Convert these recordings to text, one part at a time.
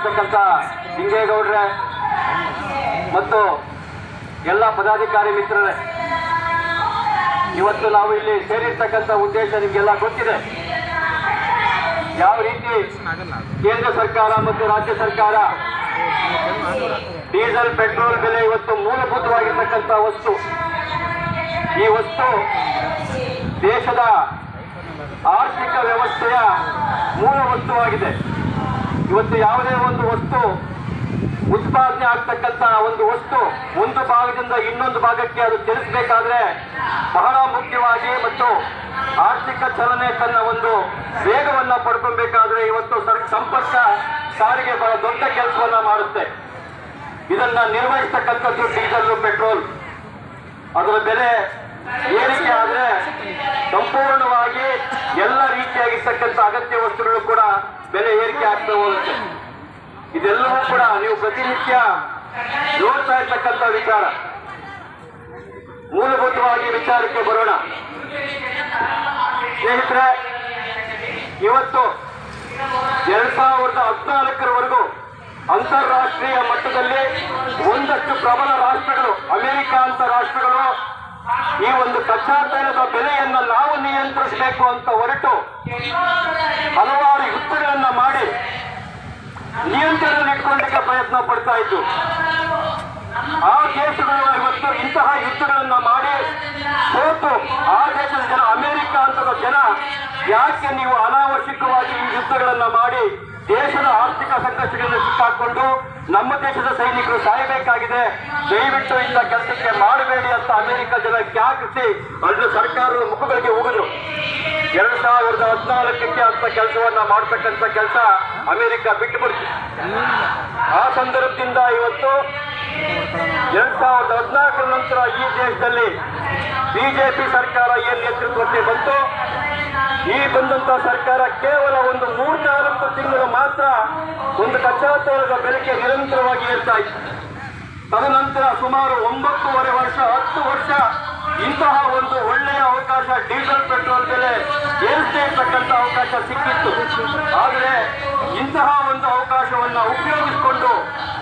ಆಗಿರ್ತಕ್ಕಂಥ ಲಿಂಗೇಗೌಡ್ರೆ ಮತ್ತು ಎಲ್ಲ ಪದಾಧಿಕಾರಿ ಮಿತ್ರರೇ, ಇವತ್ತು ನಾವು ಇಲ್ಲಿ ಸೇರಿರ್ತಕ್ಕಂಥ ಉದ್ದೇಶ ನಿಮಗೆಲ್ಲ ಗೊತ್ತಿದೆ. ಯಾವ ರೀತಿ ಕೇಂದ್ರ ಸರ್ಕಾರ ಮತ್ತು ರಾಜ್ಯ ಸರ್ಕಾರ ಡೀಸೆಲ್ ಪೆಟ್ರೋಲ್ ಬೆಲೆ ಇವತ್ತು ಮೂಲಭೂತವಾಗಿರ್ತಕ್ಕಂಥ ವಸ್ತು. ಈ ವಸ್ತು ದೇಶದ ಆರ್ಥಿಕ ವ್ಯವಸ್ಥೆಯ ಮೂಲ ವಸ್ತುವಾಗಿದೆ. ಇವತ್ತು ಯಾವುದೇ ಒಂದು ವಸ್ತು ಉತ್ಪಾದನೆ ಆಗ್ತಕ್ಕಂಥ ಒಂದು ವಸ್ತು ಒಂದು ಭಾಗದಿಂದ ಇನ್ನೊಂದು ಭಾಗಕ್ಕೆ ಅದು ಚಲಿಸಬೇಕಾದ್ರೆ ಬಹಳ ಮುಖ್ಯವಾಗಿ ಮತ್ತು ಆರ್ಥಿಕ ಚಲನೆ ತನ್ನ ಒಂದು ವೇಗವನ್ನ ಪಡ್ಕೊಬೇಕಾದ್ರೆ ಇವತ್ತು ಸಂಪರ್ಕ ಸಾರಿಗೆ ಬಹಳ ದೊಡ್ಡ ಕೆಲಸವನ್ನ ಮಾಡುತ್ತೆ. ಇದನ್ನ ನಿರ್ವಹಿಸತಕ್ಕಂಥದ್ದು ಡೀಸೆಲ್ ಪೆಟ್ರೋಲ್. ಅದರ ಬೆಲೆ ಏರಿಕೆ ಆದ್ರೆ ಸಂಪೂರ್ಣವಾಗಿ ಎಲ್ಲ ರೀತಿಯಾಗಿರ್ತಕ್ಕಂಥ ಅಗತ್ಯ ವಸ್ತುಗಳು ಕೂಡ ಬೆಲೆ ಏರಿಕೆ ಆಗ್ತಾ ಹೋಗುತ್ತೆ. ಇದೆಲ್ಲವೂ ಕೂಡ ನೀವು ಪ್ರತಿನಿತ್ಯ ನೋಡ್ತಾ ಇರ್ತಕ್ಕಂಥ ವಿಚಾರ. ಮೂಲಭೂತವಾಗಿ ವಿಚಾರಕ್ಕೆ ಬರೋಣ ಸ್ನೇಹಿತರೆ. ಇವತ್ತು 2014ರವರೆಗೂ ಅಂತಾರಾಷ್ಟ್ರೀಯ ಮಟ್ಟದಲ್ಲಿ ಒಂದಷ್ಟು ಪ್ರಬಲ ರಾಷ್ಟ್ರಗಳು, ಅಮೆರಿಕ ಅಂತ ರಾಷ್ಟ್ರಗಳು ಈ ಒಂದು ಕಚ್ಚಾ ತೈಲದ ಬೆಲೆಯನ್ನ ನಾವು ನಿಯಂತ್ರಿಸಬೇಕು ಅಂತ ಹೊರಟು ಹಲವಾರು ಯುದ್ಧಗಳನ್ನ ಮಾಡಿ ನಿಯಂತ್ರಣದಲ್ಲಿಟ್ಕೊಳ್ಳಲಿಕ್ಕೆ ಪ್ರಯತ್ನ ಪಡ್ತಾ ಇದ್ದು, ಆ ದೇಶಗಳು ಇವತ್ತು ಇಂತಹ ಯುದ್ಧಗಳನ್ನ ಮಾಡಿ ಸೋತು ಆ ದೇಶದ ಜನ, ಅಮೆರಿಕ ಅಂತದ ಜನ, ಯಾಕೆ ನೀವು ಅನಾವಶ್ಯಕವಾಗಿ ಈ ಯುದ್ಧಗಳನ್ನ ಮಾಡಿ ದೇಶದ ಆರ್ಥಿಕ ಸಂಕಷ್ಟಗಳನ್ನು ಸಿಕ್ಕಾಕೊಂಡು ನಮ್ಮ ದೇಶದ ಸೈನಿಕರು ಸಾಯಬೇಕಾಗಿದೆ, ದಯವಿಟ್ಟು ಇಂಥ ಕೆಲಸಕ್ಕೆ ಮಾಡಬೇಡಿ ಅಂತ ಅಮೆರಿಕ ಜನ ಕ್ಯಾಕಿಸಿ ಅಲ್ಲಿ ಸರ್ಕಾರದ ಮುಖಗಳಿಗೆ ಹೋಗಿದ್ರು. 2014ಕ್ಕೆ ಅಂತ ಕೆಲಸವನ್ನ ಮಾಡ್ತಕ್ಕಂಥ ಕೆಲಸ ಅಮೆರಿಕ ಬಿಟ್ಟು ಬಿಡ್ತು. ಆ ಸಂದರ್ಭದಿಂದ ಇವತ್ತು 2014 ನಂತರ ಈ ದೇಶದಲ್ಲಿ ಬಿಜೆಪಿ ಸರ್ಕಾರ ಏನ್ ನೇತೃತ್ವಕ್ಕೆ ಬಂತು, ಈ ಬಂದಂತ ಸರ್ಕಾರ ಕೇವಲ ಒಂದು 3-4 ತಿಂಗಳು ಮಾತ್ರ ಒಂದು ಕಚ್ಚಾ ತೈಲದ ಬೆಲೆಗೆ ನಿರಂತರವಾಗಿ ಏರ್ತಾ ಇತ್ತು. ತದನಂತರ ಸುಮಾರು 9.5 ವರ್ಷ 10 ವರ್ಷ ಇಂತಹ ಒಂದು ಒಳ್ಳೆಯ ಅವಕಾಶ ಡೀಸೆಲ್ ಪೆಟ್ರೋಲ್ ಬೆಲೆ ಏರಿಸದೇ ಇರ್ತಕ್ಕಂಥ ಅವಕಾಶ ಸಿಕ್ಕಿತ್ತು. ಆದರೆ ಇಂತಹ ಒಂದು ಅವಕಾಶವನ್ನ ಉಪಯೋಗಿಸಿಕೊಂಡು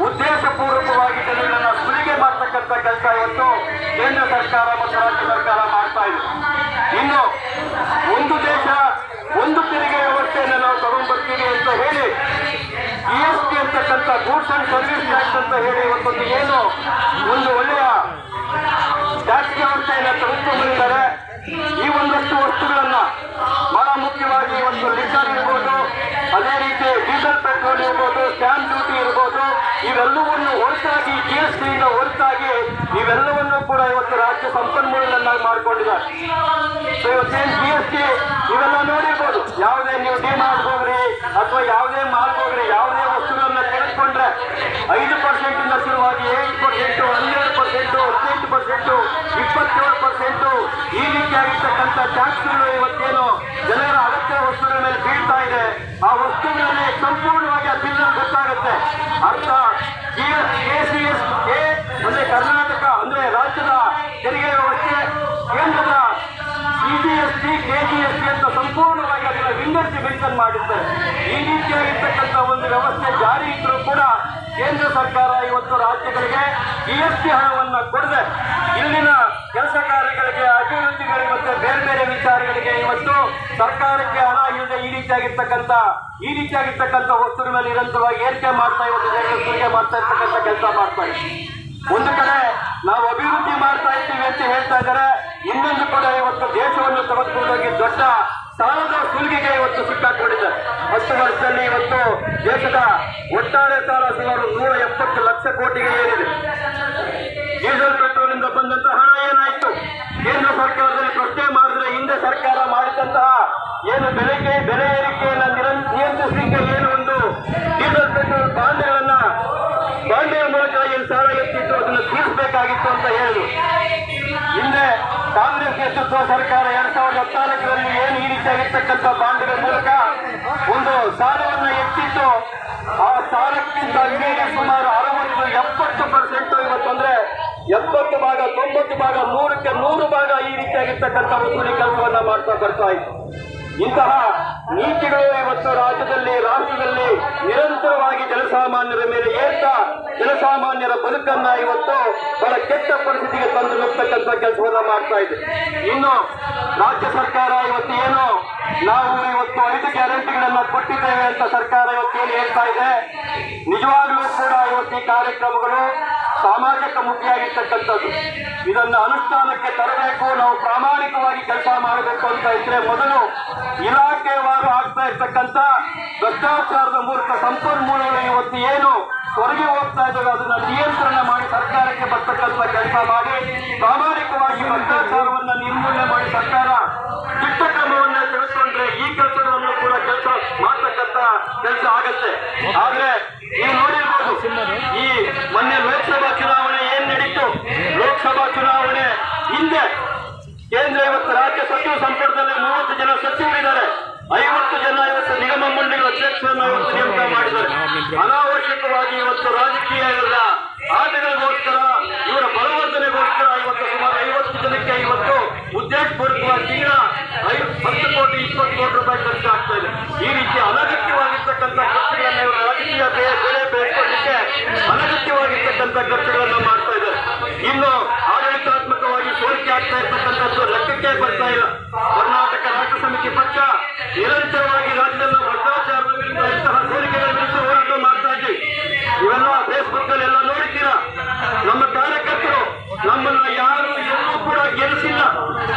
ಉದ್ದೇಶಪೂರ್ವಕವಾಗಿ ಜನಗಳನ್ನ ಸುಲಿಗೆ ಮಾಡ್ತಕ್ಕಂಥ ಕೆಲಸ ಇವತ್ತು ಕೇಂದ್ರ ಸರ್ಕಾರ ಮತ್ತು ರಾಜ್ಯ ಸರ್ಕಾರ ಮಾಡ್ತಾ ಇದೆ. ಇನ್ನು ಒಂದು ದೇಶ ಒಂದು ತೆರಿಗೆ ವ್ಯವಸ್ಥೆಯನ್ನು ನಾವು ತಗೊಂಡ್ಬರ್ತೀವಿ ಅಂತ ಹೇಳಿ GST ಅಂತಕ್ಕಂಥ ಗೂಡ್ಸ್ ಅಂಡ್ ಸರ್ವಿಸ್ ಟ್ಯಾಕ್ಸ್ ಅಂತ ಹೇಳಿ ಇವತ್ತೊಂದು ಏನು ಒಂದು ಒಳ್ಳೆಯ ಟ್ಯಾಕ್ಸ್ ವ್ಯವಸ್ಥೆಯನ್ನು ತೆಗೆದುಕೊಂಡಿದ್ದಾರೆ. ಈ ಒಂದಷ್ಟು ವಸ್ತುಗಳನ್ನ ಬಹಳ ಮುಖ್ಯವಾಗಿ ಇವತ್ತು ಲಿಕ್ಕರ್ ಇರ್ಬೋದು, ಅದೇ ರೀತಿ ಡೀಸೆಲ್ ಪೆಟ್ರೋಲ್ ಇರ್ಬೋದು, ಸ್ಟ್ಯಾಂಪ್ ಡ್ಯೂಟಿ ಇರ್ಬೋದು, ಇವೆಲ್ಲವನ್ನು ಹೊರತಾಗಿ GST ಇಂದ ಹೊರತಾಗಿ ಇವೆಲ್ಲವನ್ನು ಕೂಡ ಇವತ್ತು ರಾಜ್ಯ ಸಂಪನ್ಮೂಲಗಳನ್ನಾಗಿ ಮಾಡಿಕೊಂಡಿದ್ದಾರೆ. ಸೊ ಇವತ್ತೇನು GST ಇವೆಲ್ಲ ನೋಡಿರ್ಬೋದು. ಯಾವುದೇ ನೀವು ಡಿಮಾರ್ಟ್ ಹೋಗ್ರಿ ಅಥವಾ ಯಾವುದೇ ಮಾಲ್ ಹೋಗ್ರಿ, ಯಾವುದೇ ವಸ್ತುಗಳನ್ನ ತೆಗೆದುಕೊಂಡ್ರೆ 5% ಇಂದ ಶುರುವಾಗಿ 8%, 12%, 18%, 27% ಈ ರೀತಿಯಾಗಿರ್ತಕ್ಕಂಥ ಟ್ಯಾಕ್ಸ್ಗಳು ಇವತ್ತೇನು ಜನರ ಅಗತ್ಯ ವಸ್ತುಗಳ ಮೇಲೆ ಬೀಳ್ತಾ ಇದೆ. ಆ ವಸ್ತುಗಳಲ್ಲಿ ಸಂಪೂರ್ಣವಾಗಿ ಆ ಬಿಲ್ ಗೊತ್ತಾಗುತ್ತೆ. ಅರ್ಥ KCSA ಅಂದ್ರೆ ಕರ್ನಾಟಕ ಅಂದ್ರೆ ರಾಜ್ಯದ ತೆರಿಗೆ ವ್ಯವಸ್ಥೆ, ಕೇಂದ್ರದ CGST, KGST ಅಂತ ಸಂಪೂರ್ಣವಾಗಿ ಅದನ್ನ ವಿಂಗಡಿಸಿ ಮೆನ್ಷನ್ ಮಾಡಿದ್ದಾರೆ. ಈ ರೀತಿಯಾಗಿರ್ತಕ್ಕಂಥ ಒಂದು ವ್ಯವಸ್ಥೆ ಜಾರಿ ಇದ್ರೂ ಕೂಡ ಕೇಂದ್ರ ಸರ್ಕಾರ ಇವತ್ತು ರಾಜ್ಯಗಳಿಗೆ GST ಹಣವನ್ನ ಕೊಡದೆ ಇಲ್ಲಿನ ಕೆಲಸ ಕಾರ್ಯಗಳಿಗೆ, ಅಭಿವೃದ್ಧಿಗಳಿಗೆ ಮತ್ತೆ ಬೇರೆ ಬೇರೆ ವಿಚಾರಗಳಿಗೆ ಇವತ್ತು ಸರ್ಕಾರಕ್ಕೆ ಹಣ ಇಲ್ಲದೆ ಈ ರೀತಿಯಾಗಿರ್ತಕ್ಕಂಥ ವಸ್ತುಗಳ ಮೇಲೆ ನಿರಂತರವಾಗಿ ಏರಿಕೆ ಮಾಡ್ತಾ ಇವತ್ತು ಜನರು ಸುಲಿಗೆ ಮಾಡ್ತಾ ಇರ್ತಕ್ಕಂಥ ಕೆಲಸ ಮಾಡ್ತಾ ಇದ್ದಾರೆ. ಒಂದು ಕಡೆ ನಾವು ಅಭಿವೃದ್ಧಿ ಮಾಡ್ತಾ ಇದ್ದೀವಿ ಅಂತ ಹೇಳ್ತಾ ಇದ್ದಾರೆ, ಇನ್ನೊಂದು ಕಡೆ ಇವತ್ತು ದೇಶವನ್ನು ತೆಗೆದುಕೊಂಡೋಗಿ ದೊಡ್ಡ ಸಾಲದ ಸುಲಿಗೆಗೆ ಇವತ್ತು ಸಿಕ್ಕಾಕೊಂಡಿದ್ದಾರೆ. 10 ವರ್ಷದಲ್ಲಿ ಇವತ್ತು ದೇಶದ ಒಟ್ಟಾರೆ ಸಾಲ ಸುಮಾರು 170 ಲಕ್ಷ ಕೋಟಿಗೆ ಏರಿದೆ. ಡೀಸೆಲ್ ಪೆಟ್ರೋಲ್ ಇಂದ ಬಂದಂತ ಹಣ ಏನಾಯ್ತು? ಕೇಂದ್ರ ಸರ್ಕಾರದಲ್ಲಿ ಪ್ರಶ್ನೆ ಮಾಡಿದ್ರೆ ಹಿಂದೆ ಸರ್ಕಾರ ಮಾಡಿದಂತಹ ಏನು ಬೆಲೆ ಏರಿಕೆಯನ್ನ ನಿಯಂತ್ರಿಸಲಿಕ್ಕೆ ಏನು ಒಂದು ಡೀಸೆಲ್ ಪೆಟ್ರೋಲ್ ಬಾಂಡ್ಗಳ ಮೂಲಕ ಏನು ಸಾಲ ಎತ್ತಿತ್ತು ಅದನ್ನು ತೀರಿಸಬೇಕಾಗಿತ್ತು ಅಂತ ಹೇಳಿದ್ರು. ಹಿಂದೆ ಕಾಂಗ್ರೆಸ್ ನೇತೃತ್ವ ಸರ್ಕಾರ 2014ರಲ್ಲಿ ಏನು ಈ ರೀತಿಯಾಗಿರ್ತಕ್ಕಂಥ ಬಾಂಡ್ಗಳ ಮೂಲಕ ಒಂದು ಸಾಲವನ್ನ ಎತ್ತಿತ್ತು. ಆ ಸಾಲಕ್ಕಿಂತ ಮೇಲೆ ಸುಮಾರು 60-70% ಇವತ್ತಂದ್ರೆ 70 ಭಾಗ 90 ಭಾಗ 100ಕ್ಕೆ 100 ಭಾಗ ಈ ರೀತಿಯಾಗಿರ್ತಕ್ಕಂಥ ವಸೂಲಿ ಕೆಲಸವನ್ನ ಮಾಡ್ತಾ ಬರ್ತಾ ಇತ್ತು. ಇಂತಹ ನೀತಿಗಳು ಇವತ್ತು ರಾಷ್ಟ್ರದಲ್ಲಿ ನಿರಂತರವಾಗಿ ಜನಸಾಮಾನ್ಯರ ಮೇಲೆ ಏರ್ತಾ ಜನಸಾಮಾನ್ಯರ ಬದುಕನ್ನ ಇವತ್ತು ಬಹಳ ಕೆಟ್ಟ ಪರಿಸ್ಥಿತಿಗೆ ತಂದು ನಿಲ್ತಕ್ಕಂಥ ಕೆಲಸವನ್ನ ಮಾಡ್ತಾ ಇದೆ. ಇನ್ನು ರಾಜ್ಯ ಸರ್ಕಾರ ಇವತ್ತು ಏನು ನಾವು ಇವತ್ತು 5 ಗ್ಯಾರಂಟಿಗಳನ್ನ ಕೊಟ್ಟಿದ್ದೇವೆ ಅಂತ ಸರ್ಕಾರ ಇವತ್ತೇನು ಹೇಳ್ತಾ ಇದೆ, ನಿಜವಾಗ್ಲೂ ಕೂಡ ಇವತ್ತು ಈ ಕಾರ್ಯಕ್ರಮಗಳು ಸಾಮಾಜಿಕ ಮುಖಿಯಾಗಿರ್ತಕ್ಕಂಥದ್ದು. ಇದನ್ನು ಅನುಷ್ಠಾನಕ್ಕೆ ತರಬೇಕು, ನಾವು ಪ್ರಾಮಾಣಿಕವಾಗಿ ಕೆಲಸ ಮಾಡಬೇಕು ಅಂತ ಇದ್ರೆ ಮೊದಲು ಇಲಾಖೆವಾರು ಆಗ್ತಾ ಇರ್ತಕ್ಕಂಥ ಭ್ರಷ್ಟಾಚಾರದ ಮೂಲಕ ಸಂಪನ್ಮೂಲಗಳು ಇವತ್ತು ಏನು ಹೊರಗೆ ಹೋಗ್ತಾ ಇದ್ದಾವೆ ಅದನ್ನ ನಿಯಂತ್ರಣ ಮಾಡಿ ಸರ್ಕಾರಕ್ಕೆ ಬರ್ತಕ್ಕಂಥ ಕೆಲಸ ಮಾಡಿ ಪ್ರಾಮಾಣಿಕವಾಗಿ ಭ್ರಷ್ಟಾಚಾರವನ್ನ ನಿರ್ಮೂಲನೆ ಮಾಡಿ ಸರ್ಕಾರ ದಿಟ್ಟ ಕ್ರಮವನ್ನ ತಿಳಿಸ್ಕೊಂಡ್ರೆ ಈ ಕೆಲಸಗಳನ್ನು ಕೂಡ ಕೆಲಸ ಮಾಡ್ತಕ್ಕಂಥ ಕೆಲಸ ಆಗತ್ತೆ. ಆದ್ರೆ ನೀವು ನೋಡಿರ್ಬೋದು, ಈ ಮೊನ್ನೆ ಲೋಕಸಭಾ ಚುನಾವಣೆ ಏನ್ ನಡೀತು, ಲೋಕಸಭಾ ಚುನಾವಣೆ ಹಿಂದೆ ಕೇಂದ್ರ ಇವತ್ತು ರಾಜ್ಯ ಸಚಿವ ಸಂಪುಟದಲ್ಲಿ 30 ಜನ ಸಚಿವರಿದ್ದಾರೆ, 50 ಜನ ಇವತ್ತು ನಿಗಮ ಮಂಡಳಿಗಳ ಅಧ್ಯಕ್ಷರನ್ನು ಇವತ್ತು ನೇಮಕ ಮಾಡಿದ್ದಾರೆ. ಅನಾವಶ್ಯಕವಾಗಿ ಇವತ್ತು ರಾಜಕೀಯ ಆಟಗಳಿಗೋಸ್ಕರ ಇವರ ಬಲವರ್ಧನೆಗೋಸ್ಕರ ಇವತ್ತು ಸುಮಾರು 50 ಜನಕ್ಕೆ ಇವತ್ತು ಉದ್ದೇಶಪೂರ್ವಕವಾಗಿ ತಿಂಗಳ 10 ಕೋಟಿ 20 ಕೋಟಿ ರೂಪಾಯಿ ಖರ್ಚು ಆಗ್ತಾ ಇದೆ. ಈ ರೀತಿ ಅನಗತ್ಯವಾಗಿರ್ತಕ್ಕಂಥ ಖರ್ಚುಗಳನ್ನ ಇವರ ರಾಜಕೀಯ ಬೆಲೆ ಬೇಯಿಸಲಿಕ್ಕೆ ಅನಗತ್ಯವಾಗಿರ್ತಕ್ಕಂಥ ಖರ್ಚುಗಳನ್ನ ಮಾಡ್ತಾ ಇದ್ದಾರೆ. ಇನ್ನು ಆಡಳಿತಾತ್ಮಕವಾಗಿ ಸೋರಿಕೆ ಆಗ್ತಾ ಇರ್ತಕ್ಕಂಥದ್ದು ಲೆಕ್ಕಕ್ಕೆ ಬರ್ತಾ ಇಲ್ಲ. ಕರ್ನಾಟಕ ರಾಷ್ಟ್ರ ಸಮಿತಿ ಪಕ್ಷ ನಿರಂತರವಾಗಿ ರಾಜ್ಯದಲ್ಲಿ ಭ್ರಷ್ಟಾಚಾರದ ವಿರುದ್ಧ ಇಂತಹ ಸೋರಿಕೆಗಳ ವಿರುದ್ಧ ಹೋರಾಟ ಮಾಡ್ತಾ ಇದ್ದೀವಿ. ಇವೆಲ್ಲ ಫೇಸ್ಬುಕ್ ಅಲ್ಲಿ ಎಲ್ಲ ನೋಡಿದ್ದೀರಾ. ನಮ್ಮ ಕಾರ್ಯಕರ್ತರು ನಮ್ಮನ್ನ ಯಾರು ಎಲ್ಲೂ ಕೂಡ ಗೆಲ್ಲಿಸಿಲ್ಲ.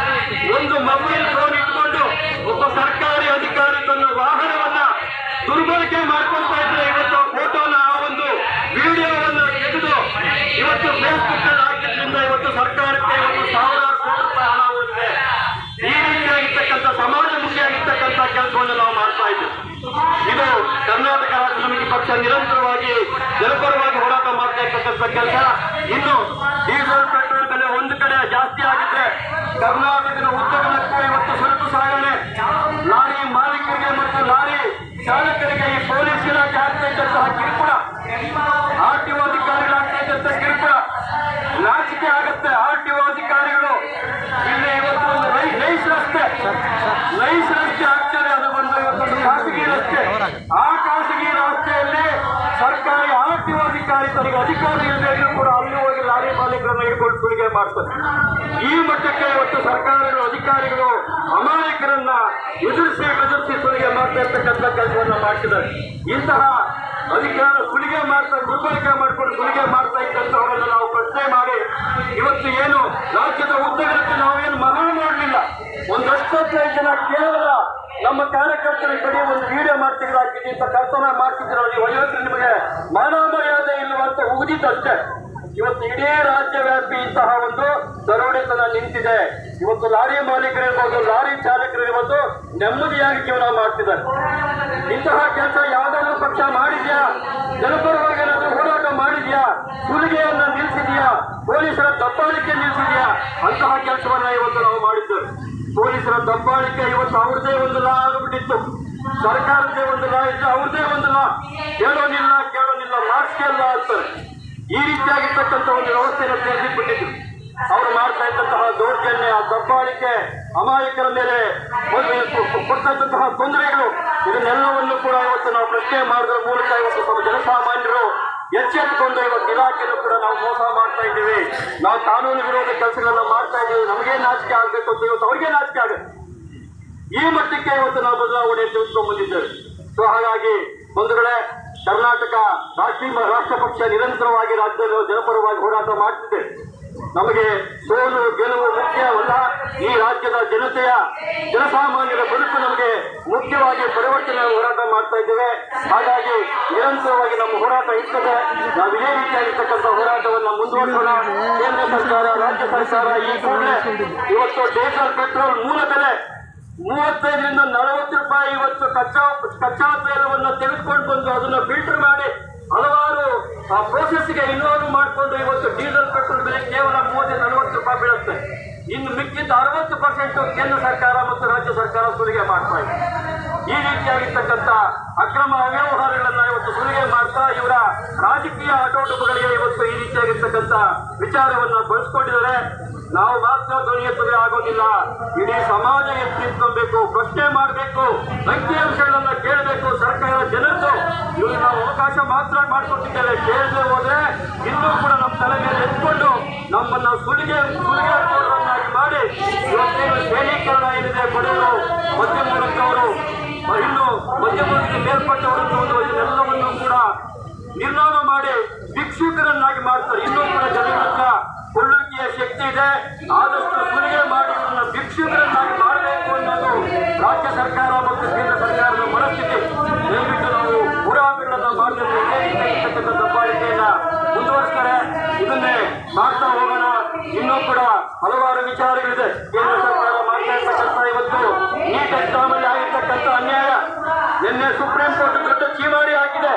ಒಂದು ಮೊಬೈಲ್ ಫೋನ್ ಇಟ್ಕೊಂಡು ಒಬ್ಬ ಸರ್ಕಾರಿ ಅಧಿಕಾರಿ ತನ್ನ ವಾಹನವನ್ನ ದುರ್ಬಳಕೆ ಮಾಡ್ಕೊಳ್ತಾ ಇದ್ರೆ ಇವತ್ತು ಫೋಟೋನ ಒಂದು ವಿಡಿಯೋವನ್ನ ತೆಗೆದು ಇವತ್ತು ಫೇಸ್ಬುಕ್ ಅಲ್ಲಿ ಹಾಕಿದ್ರಿಂದ ಇವತ್ತು ಸರ್ಕಾರಕ್ಕೆ ಇವತ್ತು ಸಾವಿರಾರು ಕೋಟಿ ರೂಪಾಯಿ ಹಣ ಹೋಗಿದೆ. ಈ ರೀತಿಯಾಗಿರ್ತಕ್ಕಂಥ ಸಮಾಜಮುಖಿಯಾಗಿರ್ತಕ್ಕಂಥ ಕೆಲಸವನ್ನು ನಾವು ಮಾಡ್ತಾ ಇದ್ದೇವೆ. ಇದು ಕರ್ನಾಟಕ ರಾಷ್ಟ್ರ ಸಮಿತಿ ಪಕ್ಷ ನಿರಂತರವಾಗಿ ಜನಪರವಾಗಿ ಹೋರಾಟ ಮಾಡ್ತಾ ಇರ್ತಕ್ಕಂಥ ಕೆಲಸ. ಇನ್ನು ಡೀಸೆಲ್ ಪೆಟ್ರೋಲ್ ಬೆಲೆ ಒಂದು ಕಡೆ ಜಾಸ್ತಿ ಆಗಿದ್ರೆ ಕರ್ನಾಟಕದ ಉದ್ದಗಲಕ್ಕೂ ಇವತ್ತು ಸರಕು ಸಾಗಣೆ ಲಾರಿ ಮಾಲೀಕರಿಗೆ ಮತ್ತು ಲಾರಿ ಚಾಲಕರಿಗೆ ಈ ಪೊಲೀಸ್ ಇಲಾಖೆ ಆಗ್ತಾ ಇದ್ದಂತಹ ಕಿರುಕುಳ, ಆರ್ಟಿಒ ಅಧಿಕಾರಿಗಳಾಗ್ತಾ ಇದ್ದಂತ ಕಿರುಕುಳ ನಾಚಿಕೆ ಆಗುತ್ತೆ. ಆರ್ಟಿಒ ಅಧಿಕಾರಿಗಳು ಇಲ್ಲಿ ಇವತ್ತು ಒಂದು ನೈಸ್ ರಸ್ತೆ ಆಗ್ತದೆ, ಅದು ಒಂದು ಇವತ್ತೊಂದು ಖಾಸಗಿ ರಸ್ತೆ. ಆ ಖಾಸಗಿ ರಸ್ತೆಯಲ್ಲಿ ಸರ್ಕಾರಿ ಆರ್ಟಿಒ ಅಧಿಕಾರಿ ತನಗೆ ಅಧಿಕಾರ ಇಲ್ಲದೆ ಕೂಡ ಅಲ್ಲಿ ಹೋಗಿ ಲಾರಿ ಮಾಲೀಕರನ್ನು ಹಿಡ್ಕೊಂಡು ಸುಲಿಗೆ ಮಾಡ್ತಾರೆ. ಈ ಮಟ್ಟಕ್ಕೆ ಇವತ್ತು ಸರ್ಕಾರಗಳು ಅಧಿಕಾರಿಗಳು ಅಮಾಯಕರನ್ನ ಎದುರಿಸಿ ಸುಲಿಗೆ ಮಾಡ್ತಾ ಇರ್ತಕ್ಕಂಥ ಕೆಲಸವನ್ನ ಮಾಡ್ತಿದ್ದಾರೆ. ಇಂತಹ ಅಧಿಕಾರ ಸುಲಿಗೆ ಮಾಡ್ತಾ ದುರ್ಬಳಕೆ ಮಾಡ್ಕೊಂಡು ಸುಲಿಗೆ ಮಾಡ್ತಾ ಇದ್ದಂತವರನ್ನು ನಾವು ಪ್ರಶ್ನೆ ಮಾಡಿ ಇವತ್ತು ಏನು ರಾಜ್ಯದ ಉದ್ದಗಲಕ್ಕೆ ನಾವೇನು ಮಹಾ ಮಾಡಲಿಲ್ಲ. ಒಂದು 25 ಜನ ಕೇವಲ ನಮ್ಮ ಕಾರ್ಯಕರ್ತರ ಕಡೆ ಒಂದು ವಿಡಿಯೋ ಮಾಡ್ತಿದ್ರು ಹಾಕಿದ್ವಿ ಅಂತ ಕರ್ತವ್ಯ ಮಾಡ್ತಿದ್ರು. ನೀವು ಇವತ್ತು ನಿಮಗೆ ಮಾನ ಮರ್ಯಾದೆ ಇಲ್ಲವಂತ ಉಗಿದಿದ್ದಷ್ಟೇ. ಇವತ್ತು ಇಡೀ ರಾಜ್ಯವ್ಯಾಪಿ ಇಂತಹ ಒಂದು ದರೋಡೆತನ ನಿಂತಿದೆ. ಇವತ್ತು ಲಾರಿ ಮಾಲೀಕರಿರ್ಬೋದು, ಲಾರಿ ಚಾಲಕರಿರ್ಬೋದು ನೆಮ್ಮದಿಯಾಗಿ ಜೀವನ ಮಾಡ್ತಿದ್ದಾರೆ. ಇಂತಹ ಕೆಲಸ ಯಾವುದಾದ್ರೂ ಪಕ್ಷ ಮಾಡಿದ್ಯಾ? ಜನಪರವಾಗಿ ಏನಾದ್ರೂ ಹೋರಾಟ ಮಾಡಿದ್ಯಾ? ಸುಲಿಗೆಯನ್ನ ನಿಲ್ಲಿಸಿದ್ಯಾ? ಪೊಲೀಸರ ದಬ್ಬಾಳಿಕೆ ನಿಲ್ಲಿಸಿದ್ಯಾ? ಅಂತಹ ಕೆಲಸವನ್ನ ಇವತ್ತು ನಾವು ಮಾಡಿದ್ದೇವೆ. ಪೊಲೀಸರ ದಬ್ಬಾಳಿಕೆ ಇವತ್ತು ಅವ್ರದೇ ಒಂದು ಲಾ ಆಗಿಬಿಟ್ಟಿತ್ತು, ಸರ್ಕಾರದೇ ಒಂದು ಲಾ ಇತ್ತು, ಅವ್ರದೇ ಒಂದು ಲಾ. ಕೇಳೋನಿಲ್ಲ ಮಾರ್ಕ್ಸ್ಗೆಲ್ಲ ಅಂತಾರೆ. ಈ ರೀತಿಯಾಗಿರ್ತಕ್ಕಂಥ ಒಂದು ವ್ಯವಸ್ಥೆಯನ್ನು ತೆಗೆದುಬಿಟ್ಟಿದ್ರು. ಅವರು ಮಾಡ್ತಾ ಇದ್ದಂತಹ ದೌರ್ಜನ್ಯ, ದಬ್ಬಾಳಿಕೆ, ಅಮಾಯಕರ ಮೇಲೆ ಕೊಡ್ತಾ ಇದ್ದಂತಹ ತೊಂದರೆಗಳು, ಇದನ್ನೆಲ್ಲವನ್ನು ಕೂಡ ಇವತ್ತು ನಾವು ಪ್ರಶ್ನೆ ಮಾಡೋದ್ರ ಮೂಲಕ ಇವತ್ತು ಜನಸಾಮಾನ್ಯರು ಎಚ್ಚೆತ್ತುಕೊಂಡು ಇವತ್ತು ಇಲಾಖೆಯನ್ನು ಕೂಡ ನಾವು ಮೋಸ ಮಾಡ್ತಾ ಇದ್ದೀವಿ, ನಾವು ಕಾನೂನು ವಿರೋಧ ಕೆಲಸಗಳನ್ನ ಮಾಡ್ತಾ ಇದ್ದೀವಿ, ನಮಗೇ ನಾಚಿಕೆ ಆಗಬೇಕು ಅಂತ ಇವತ್ತು ಅವ್ರಿಗೆ ನಾಚಿಕೆ ಆಗುತ್ತೆ. ಈ ಮಟ್ಟಕ್ಕೆ ಇವತ್ತು ನಾವು ಬದಲಾವಣೆ ತೆಗೆದುಕೊಂಡು ಬಂದಿದ್ದೇವೆ. ಸೊ ಹಾಗಾಗಿ ಬಂಧುಗಳೇ, ಕರ್ನಾಟಕ ರಾಷ್ಟ್ರ ಪಕ್ಷ ನಿರಂತರವಾಗಿ ರಾಜ್ಯದಲ್ಲಿ ಜನಪರವಾಗಿ ಹೋರಾಟ ಮಾಡ್ತಿದೆ. ನಮಗೆ ಸೋಲು ಗೆಲುವು ಮುಖ್ಯವಲ್ಲ, ಈ ರಾಜ್ಯದ ಜನತೆಯ ಜನಸಾಮಾನ್ಯರ ಬದುಕು ನಮಗೆ ಮುಖ್ಯವಾಗಿ ಪರಿವರ್ತನೆ ಹೋರಾಟ ಮಾಡ್ತಾ ಇದ್ದೇವೆ. ಹಾಗಾಗಿ ನಿರಂತರವಾಗಿ ನಮ್ಮ ಹೋರಾಟ ಇರ್ತದೆ. ನಾವು ಇದೇ ರೀತಿಯಾಗಿರ್ತಕ್ಕಂಥ ಹೋರಾಟವನ್ನು ಮುಂದುವರಿಸೋಣ. ಕೇಂದ್ರ ಸರ್ಕಾರ, ರಾಜ್ಯ ಸರ್ಕಾರ ಈ ಕೂಡಲೇ ಇವತ್ತು ಡೀಸೆಲ್ ಪೆಟ್ರೋಲ್ ಮೂಲ ಬೆಲೆ 35ರಿಂದ 40 ರೂಪಾಯಿ ಇವತ್ತು ಕಚ್ಚಾ ತೈಲವನ್ನು ತೆಗೆದುಕೊಂಡು ಬಂದು ಅದನ್ನು ಫಿಲ್ಟರ್ ಮಾಡಿ ಹಲವಾರು ಪ್ರೋಸೆಸ್ಗೆ ಇನ್ವಾಲ್ವ್ ಮಾಡಿಕೊಂಡು ಇವತ್ತು ಡೀಸೆಲ್ ಪೆಟ್ರೋಲ್ ಬೆಲೆ ಕೇವಲ 30-40 ರೂಪಾಯಿ ಬೀಳುತ್ತೆ. ಇನ್ನು ಮಿಕ್ಕಿದ 60% ಕೇಂದ್ರ ಸರ್ಕಾರ ಮತ್ತು ರಾಜ್ಯ ಸರ್ಕಾರ ಸುಲಿಗೆ ಮಾಡ್ತಾ ಇದೆ. ಈ ರೀತಿಯಾಗಿರ್ತಕ್ಕಂಥ ಅಕ್ರಮ ಅವ್ಯವಹಾರಗಳನ್ನ ಇವತ್ತು ಸುಲಿಗೆ ಮಾಡ್ತಾ ಇವರ ರಾಜಕೀಯ ಆಟೋಟಗಳಿಗೆ ಇವತ್ತು ಈ ರೀತಿಯಾಗಿರ್ತಕ್ಕಂಥ ವಿಚಾರವನ್ನು ಬಳಸ್ಕೊಂಡಿದ್ದಾರೆ. ನಾವು ಮಾತ್ರ ಧ್ವನಿ ಎತ್ತಿದ್ರೆ ಆಗೋದಿಲ್ಲ. ಇಡೀ ಸಮಾಜ ಎತ್ತಿ ನಿಂತ್ಕೊಬೇಕು, ಪ್ರಶ್ನೆ ಮಾಡಬೇಕು, ಅಂಕಿಅಂಶಗಳನ್ನ ಕೇಳಬೇಕು. ಸರ್ಕಾರ ಜನರದ್ದು ಇವರು ನಾವು ಅವಕಾಶ ಮಾತ್ರ ಮಾಡಿಕೊಟ್ಟಿದ್ದೇವೆ. ಕೇಳದೆ ಹೋದ್ರೆ ಇನ್ನೂ ಕೂಡ ನಮ್ಮ ತಲೆ ಮೇಲೆ ಎತ್ಕೊಂಡು ನಮ್ಮನ್ನ ಸುಲಿಗೆಕೋರರನ್ನಾಗಿ ಮಾಡಿ ಇವತ್ತೇನು ಶ್ರೇಣೀಕರಣ ಏನಿದೆ, ಬಡವರು, ಮಧ್ಯಮ ವರ್ಗದವರು, ಇನ್ನು ಮಧ್ಯಮ ವರ್ಗದ ಮೇಲ್ಪಟ್ಟವರು ಇದನ್ನೆಲ್ಲವನ್ನು ಕೂಡ ನಿರ್ನಾಮ ಮಾಡಿ ಭಿಕ್ಷುಕರನ್ನಾಗಿ ಮಾಡ್ತಾರೆ. ಇನ್ನೂ ಕೂಡ ಜನರ ಕೊಳ್ಳುವಿಕೆಯ ಶಕ್ತಿ ಇದೆ. ಆದಷ್ಟು ಸುಲಿಗೆ ಮಾಡಿ ಇವರನ್ನ ಭಿಕ್ಷುಕರನ್ನಾಗಿ ಮಾಡಬೇಕು ಅನ್ನೋದು ರಾಜ್ಯ ಸರ್ಕಾರ ಮತ್ತು ಕೇಂದ್ರ ಸರ್ಕಾರದ ಮನಸ್ಥಿತಿ. ದಯವಿಟ್ಟು ನಾವು ಹೋರಾಟಗಳನ್ನ ಮಾಡಬೇಕು. ದಬ್ಬಾಳಿಕೆಯನ್ನ ಮುಂದುವರಿಸ್ತಾರೆ. ಇದನ್ನೇ ಮಾಡ್ತಾ ಹೋಗೋಣ. ಇನ್ನೂ ಕೂಡ ಹಲವಾರು ವಿಚಾರಗಳಿದೆ. ಕೇಂದ್ರ ಸರ್ಕಾರ ಮಾಡ್ತಾ ಇರ್ತಕ್ಕಂಥ ಇವತ್ತು ನೀಟ್ ಎಕ್ಸಾಮ್ ಅಲ್ಲಿ ಆಗಿರ್ತಕ್ಕಂಥ ಅನ್ಯಾಯ ನಿನ್ನೆ ಸುಪ್ರೀಂ ಕೋರ್ಟ್ ದೊಡ್ಡ ಚೀಮಾರಿ ಹಾಕಿದೆ.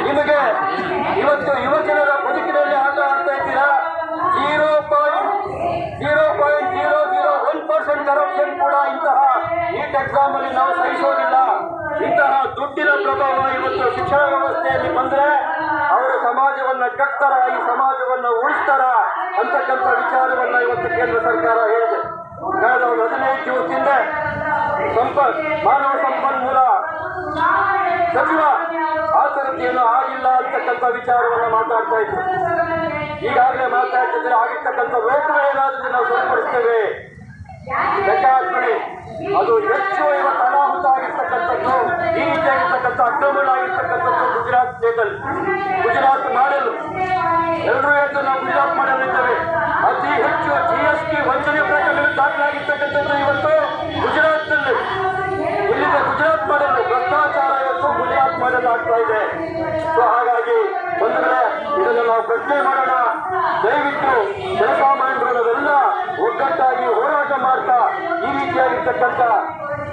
ನಿಮಗೆ ಇವತ್ತು ಯುವಜನರ ಬದುಕಿನಲ್ಲಿ ಆಟ ಆಡ್ತಾ ಇದ್ದೀರಾ. 0.001% ಕರಪ್ಷನ್ ಕೂಡ ಇಂತಹ ನೀಟ್ ಎಕ್ಸಾಮ್ ಅಲ್ಲಿ ನಾವು ಸಹಿಸೋದಿಲ್ಲ. ಇಂತಹ ದುಡ್ಡಿನ ಪ್ರಭಾವ ಇವತ್ತು ಶಿಕ್ಷಣ ವ್ಯವಸ್ಥೆಯಲ್ಲಿ ಬಂದ್ರೆ ಅವರು ಸಮಾಜವನ್ನ ಕಟ್ತಾರ, ಈ ಸಮಾಜವನ್ನ ಉಳಿಸ್ತಾರ ಅಂತಕ್ಕಂಥ ವಿಚಾರವನ್ನ ಇವತ್ತು ಕೇಂದ್ರ ಸರ್ಕಾರ ಹೇಳಿದೆ. ಕಳೆದ ಒಂದು 15 ದಿವಸದಿಂದ ಮಾನವ ಸಂಪನ್ಮೂಲ ಸಚಿವ ಆ ಥರದ್ದೇನು ಆಗಿಲ್ಲ ಅಂತಕ್ಕಂಥ ವಿಚಾರವನ್ನ ಮಾತಾಡ್ತಾ ಇದ್ರು. ಈಗಾಗಲೇ ಮಾತಾಡ್ತಿದ್ರೆ ಆಗಿರ್ತಕ್ಕಂಥ ಲೋಕಗಳೇನಾದ್ರೂ ನಾವು ಸರಿಪಡಿಸ್ತೇವೆ. ಲೆಕ್ಕಾಚಾರ ಅದು ಹೆಚ್ಚು ಇವತ್ತು ಅನಾಹುತ ಆಗಿರ್ತಕ್ಕಂಥದ್ದು, ಈ ರೀತಿಯಾಗಿರ್ತಕ್ಕಂಥ ಅಕ್ರಮಣ ಆಗಿರ್ತಕ್ಕಂಥದ್ದು ಗುಜರಾತ್ ಸ್ಟೇಟಲ್ಲಿ. ಗುಜರಾತ್ ಮಾಡಲು ಎಲ್ಲರೂ ಹೇಳ್ತು ನಾವು ಗುಜರಾತ್ ಮಾಡಲಿದ್ದೇವೆ. ಅತಿ ಹೆಚ್ಚು GST ವಂಚನೆ ಪ್ರಕರಣಗಳು ದಾಖಲಾಗಿರ್ತಕ್ಕಂಥದ್ದು ಇವತ್ತು ಗುಜರಾತ್ನಲ್ಲಿ. ಇಲ್ಲಿಂದ ಗುಜರಾತ್ ಮಾಡಲು ಭ್ರಷ್ಟಾಚಾರ ಇವತ್ತು ಗುಜರಾತ್ ಮಾಡಲು ಆಗ್ತಾ ಇದೆ. ಸೊ ಹಾಗಾಗಿ ಬಂದರೆ ಇದನ್ನು ನಾವು ಪ್ರಶ್ನೆ ಮಾಡೋಣ. ದಯವಿಟ್ಟು ಜನಸಾಮಾನ್ಯರನ್ನೆಲ್ಲ ಒಗ್ಗಟ್ಟಾಗಿ ಹೋರಾಟ ಮಾಡ್ತಾ ಈ ರೀತಿಯಾಗಿರ್ತಕ್ಕಂಥ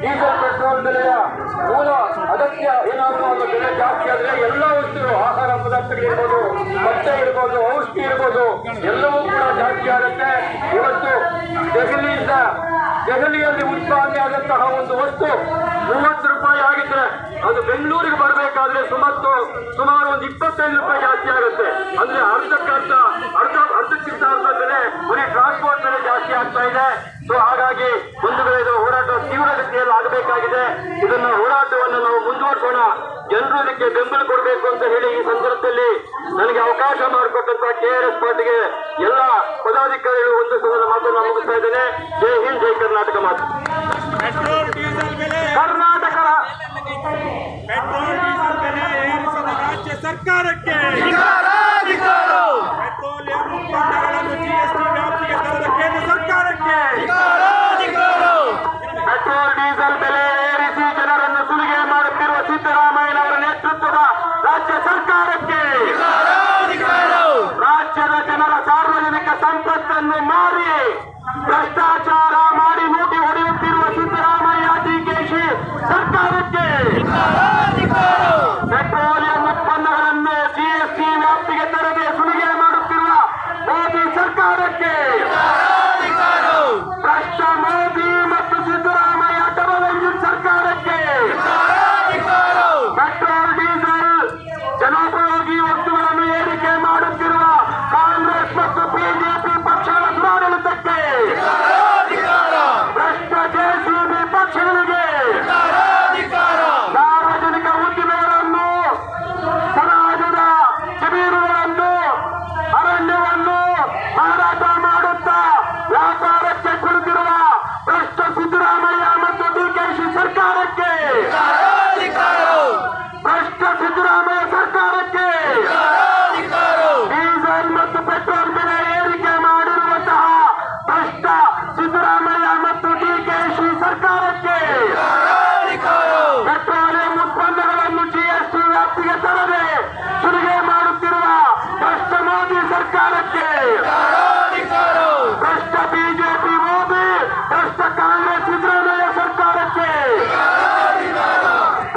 ಡೀಸೆಲ್ ಪೆಟ್ರೋಲ್ ಬೆಲೆಯ ಮೂಲ ಅಗತ್ಯ ಏನಾದರೂ ಒಂದು ಬೆಲೆ ಜಾಸ್ತಿ ಆದರೆ ಎಲ್ಲ ವಸ್ತುಗಳು, ಆಹಾರ ಪದಾರ್ಥಗಳಿರ್ಬೋದು, ಬಟ್ಟೆ ಇರ್ಬೋದು, ಔಷಧಿ ಇರ್ಬೋದು, ಎಲ್ಲವೂ ಕೂಡ ಜಾಸ್ತಿ ಆಗುತ್ತೆ. ಇವತ್ತು ದೆಹಲಿಯಲ್ಲಿ ಉತ್ಪಾದನೆ ಆದಂತಹ ಒಂದು ವಸ್ತು 30 ರೂಪಾಯಿ ಆಗಿದ್ರೆ ಅದು ಬೆಂಗಳೂರಿಗೆ ಬರಬೇಕಾದ್ರೆ ಸುಮಾರು ಒಂದು 25 ರೂಪಾಯಿ ಜಾಸ್ತಿ ಆಗುತ್ತೆ. ಅಂದ್ರೆ ಅರ್ಧಕ್ಕಿಂತ ಅರ್ಧ ಬೆಲೆ ಬರೀ ಟ್ರಾನ್ಸ್ಪೋರ್ಟ್ ಬೆಲೆ ಜಾಸ್ತಿ ಆಗ್ತಾ ಇದೆ. ಸೊ ಹಾಗಾಗಿ ಒಂದು ವೇಳೆ ಇದು ಹೋರಾಟ ತೀವ್ರಗತಿಯಲ್ಲಿ ಆಗಬೇಕಾಗಿದೆ. ಇದನ್ನ ಹೋರಾಟವನ್ನು ನಾವು ಮುಂದುವರಿಸೋಣ. ಜನರು ಇದಕ್ಕೆ ಬೆಂಬಲ ಕೊಡಬೇಕು ಅಂತ ಹೇಳಿ ಈ ಸಂದರ್ಭದಲ್ಲಿ ನನಗೆ ಅವಕಾಶ ಮಾಡಿಕೊಟ್ಟಂತ KRS ಪಾರ್ಟಿಗೆ ಎಲ್ಲ ಪದಾಧಿಕಾರಿಗಳು ಒಂದು ಸಲ ಮಾತನ್ನು ಮುಗಿಸ್ತಾ ಇದ್ದೇನೆ. ಜೈ ಹಿಂದ್, ಜೈ ಕರ್ನಾಟಕ. ಮಾತು ಕರ್ನಾಟಕ ಪೆಟ್ರೋಲ್ ಡೀಸೆಲ್ ಬೆಲೆ ಏರಿಸಿದ ರಾಜ್ಯ ಸರ್ಕಾರಕ್ಕೆ, ಪೆಟ್ರೋಲಿಯಂ ಉತ್ಪನ್ನಗಳನ್ನು GST ವ್ಯಾಪ್ತಿಗೆ ತರದ ಕೇಂದ್ರ ಸರ್ಕಾರಕ್ಕೆ, ಪೆಟ್ರೋಲ್ ಡೀಸೆಲ್ ಬೆಲೆ ಏರಿಸಿ ಜನರನ್ನು ಸುಲಿಗೆ ಮಾಡುತ್ತಿರುವ ಸಿದ್ದರಾಮಯ್ಯನವರ ನೇತೃತ್ವದ ರಾಜ್ಯ ಸರ್ಕಾರಕ್ಕೆ, ರಾಜ್ಯದ ಜನರ ಸಾರ್ವಜನಿಕ ಸಂಪತ್ತನ್ನು ಮಾರಿ ಭ್ರಷ್ಟಾಚಾರ ಮಾಡಿ ಲೂಟಿ ಹೊಡೆಯುತ್ತಿರುವ ಸಿದ್ದರಾಮಯ್ಯ DKC ಸರ್ಕಾರಕ್ಕೆ, ಪೆಟ್ರೋಲಿಯಂ ಉತ್ಪನ್ನಗಳನ್ನು GST ವ್ಯಾಪ್ತಿಗೆ ತರದೆ ಸುಲಿಗೆ ಮಾಡುತ್ತಿರುವ ಮೋದಿ ಸರ್ಕಾರಕ್ಕೆ, ಭ್ರಷ್ಟ ಮೋದಿ ಮತ್ತು ಸಿದ್ದರಾಮಯ್ಯ ಡಬಲ್ ಎಂಜಿನ್ ಸರ್ಕಾರಕ್ಕೆ, ಪೆಟ್ರೋಲ್ ಡೀಸೆಲ್ ಜನೋಪಯೋಗಿ ವಸ್ತುಗಳನ್ನು ಏರಿಕೆ ಮಾಡುತ್ತಿರುವ ಕಾಂಗ್ರೆಸ್ ಮತ್ತು ಬಿಜೆಪಿ ಪಕ್ಷಗಳ ದುರಾಡಳಿತಕ್ಕೆ, ಭ್ರಷ್ಟ JCB ಪಕ್ಷಗಳಿಗೆ, ಸಾರ್ವಜನಿಕ ಉದ್ದಿಮೆಗಳನ್ನು, ಸಮಾಜದ ಜಮೀನುಗಳನ್ನು, ಅರಣ್ಯವನ್ನು ಮಾರಾಟ ಮಾಡುತ್ತಾ ವ್ಯಾಪಾರಕ್ಕೆ ಕುಳಿತಿರುವ ಭ್ರಷ್ಟ ಸಿದ್ದರಾಮಯ್ಯ ಮತ್ತು DKC ಸರ್ಕಾರಕ್ಕೆ, ಭ್ರಷ್ಟ ಸಿದ್ದರಾಮಯ್ಯ ಸರ್ಕಾರಕ್ಕೆ, ಡೀಸೆಲ್ ಮತ್ತು ಪೆಟ್ರೋಲ್ ಬೆಲೆ ಏರಿಕೆ ಮಾಡಿರುವಂತಹ ಭ್ರಷ್ಟ ಸಿದ್ದರಾಮಯ್ಯ ಮತ್ತು DKC ಸರ್ಕಾರಕ್ಕೆ, ಪೆಟ್ರೋಲಿಯಂ ಉತ್ಪನ್ನಗಳನ್ನು GST ವ್ಯಾಪ್ತಿಗೆ ತರದೆ ಸುಲಿಗೆ ಮಾಡುತ್ತಿರುವ ಭ್ರಷ್ಟ ಮೋದಿ ಸರ್ಕಾರಕ್ಕೆ,